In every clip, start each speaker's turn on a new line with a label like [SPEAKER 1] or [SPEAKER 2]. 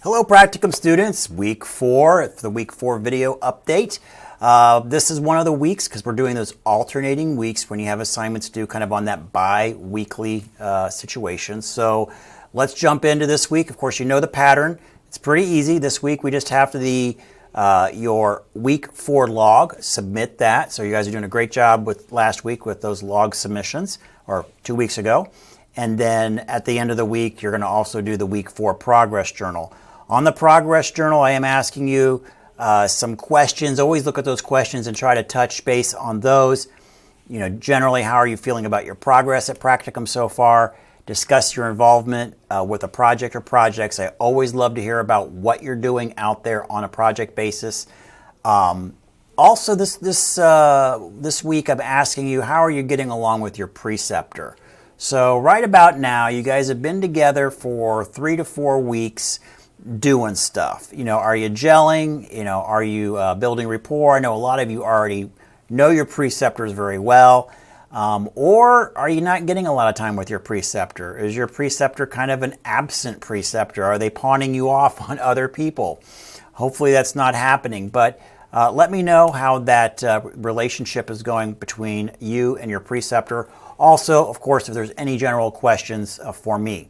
[SPEAKER 1] Hello Practicum students, week 4, the week 4 video update. This is one of the weeks because we're doing those alternating weeks when you have assignments due kind of on that bi-weekly situation. So let's jump into this week. Of course, you know the pattern. It's pretty easy. This week we just have to your week 4 log, submit that. So you guys are doing a great job with last week with those log submissions, or 2 weeks ago. And then at the end of the week, you're going to also do the week 4 progress journal. On the progress journal, I am asking you some questions. Always look at those questions and try to touch base on those. You know, generally, how are you feeling about your progress at Practicum so far? Discuss your involvement with a project or projects. I always love to hear about what you're doing out there on a project basis. Also, this week, I'm asking you, how are you getting along with your preceptor? So right about now, you guys have been together for 3 to 4 weeks doing stuff. You know, are you gelling? You know, are you building rapport? I know a lot of you already know your preceptors very well. Or are you not getting a lot of time with your preceptor? Is your preceptor kind of an absent preceptor? Are they pawning you off on other people? Hopefully that's not happening, but let me know how that relationship is going between you and your preceptor. Also, of course, if there's any general questions for me.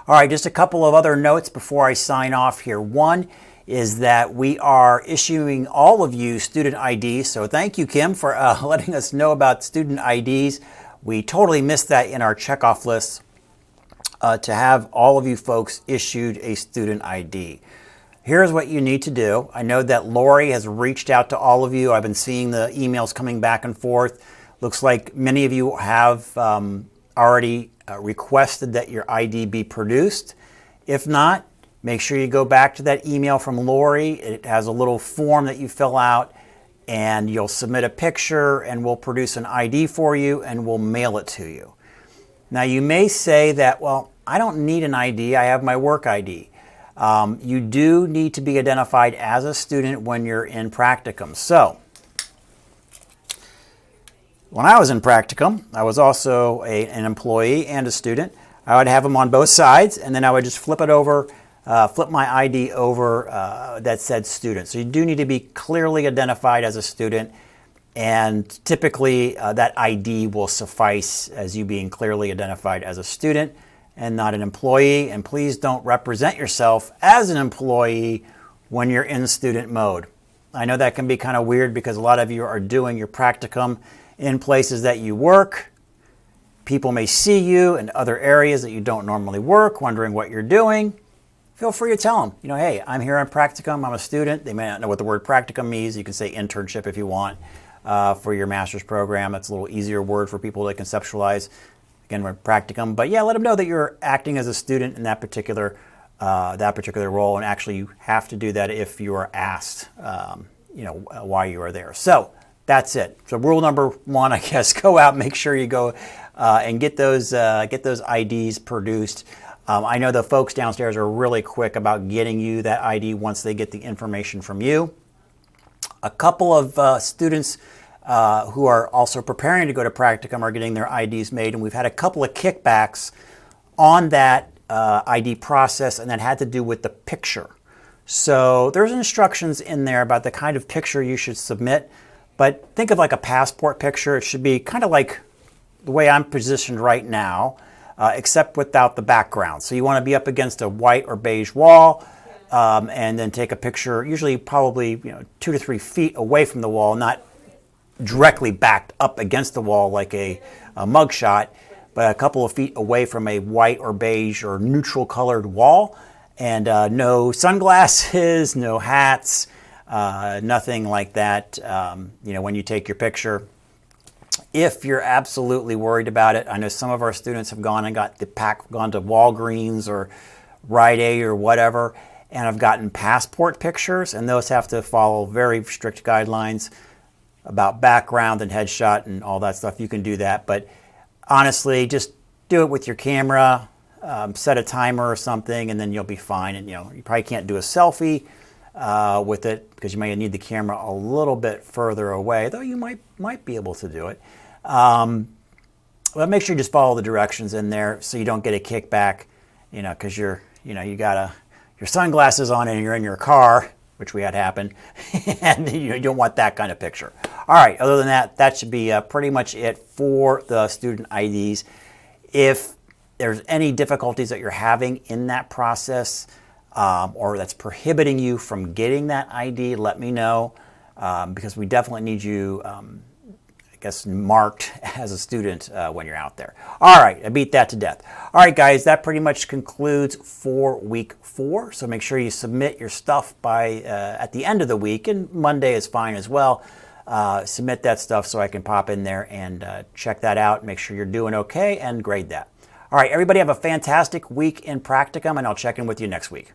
[SPEAKER 1] All right, just a couple of other notes before I sign off here. One is that we are issuing all of you student IDs. So thank you, Kim, for letting us know about student IDs. We totally missed that in our checkoff list to have all of you folks issued a student ID. Here's what you need to do. I know that Lori has reached out to all of you. I've been seeing the emails coming back and forth. Looks like many of you have already requested that your ID be produced. If not, make sure you go back to that email from Lori. It has a little form that you fill out and you'll submit a picture and we'll produce an ID for you and we'll mail it to you. Now you may say that, well, I don't need an ID, I have my work ID. You do need to be identified as a student when you're in Practicum. So, when I was in Practicum, I was also an employee and a student. I would have them on both sides, and then I would just flip it over, flip my ID over that said student. So you do need to be clearly identified as a student, and typically that ID will suffice as you being clearly identified as a student and not an employee. And please don't represent yourself as an employee when you're in student mode. I know that can be kind of weird because a lot of you are doing your Practicum in places that you work. People may see you in other areas that you don't normally work, wondering what you're doing. Feel free to tell them, you know, hey, I'm here on Practicum, I'm a student. They may not know what the word Practicum means. You can say internship if you want for your master's program. That's a little easier word for people to conceptualize. Again, we're Practicum. But yeah, let them know that you're acting as a student in that particular role, and actually you have to do that if you are asked, you know, why you are there. So that's it. So rule number 1, I guess, go out, make sure you go and get those IDs produced. I know the folks downstairs are really quick about getting you that ID once they get the information from you. A couple of students who are also preparing to go to Practicum are getting their IDs made, and we've had a couple of kickbacks on that ID process, and that had to do with the picture. So there's instructions in there about the kind of picture you should submit. But think of like a passport picture. It should be kind of like the way I'm positioned right now, except without the background. So you want to be up against a white or beige wall, and then take a picture, usually probably 2 to 3 feet away from the wall, not directly backed up against the wall like a mug shot, but a couple of feet away from a white or beige or neutral colored wall. And no sunglasses, no hats, nothing like that, when you take your picture. If you're absolutely worried about it, I know some of our students have gone and gone to Walgreens or Rite Aid or whatever, and have gotten passport pictures, and those have to follow very strict guidelines about background and headshot and all that stuff. You can do that, but honestly, just do it with your camera, set a timer or something, and then you'll be fine. And you probably can't do a selfie with it because you might need the camera a little bit further away, though you might be able to do it. But make sure you just follow the directions in there so you don't get a kickback, because you're your sunglasses on and you're in your car, which we had happen, and you don't want that kind of picture. All right, other than that, that should be pretty much it for the student IDs. If there's any difficulties that you're having in that process or that's prohibiting you from getting that ID, let me know because we definitely need you marked as a student when you're out there. All right, I beat that to death. All right, guys, that pretty much concludes for week 4. So make sure you submit your stuff by at the end of the week, and Monday is fine as well. Submit that stuff so I can pop in there and check that out, make sure you're doing okay, and grade that. All right, everybody have a fantastic week in Practicum, and I'll check in with you next week.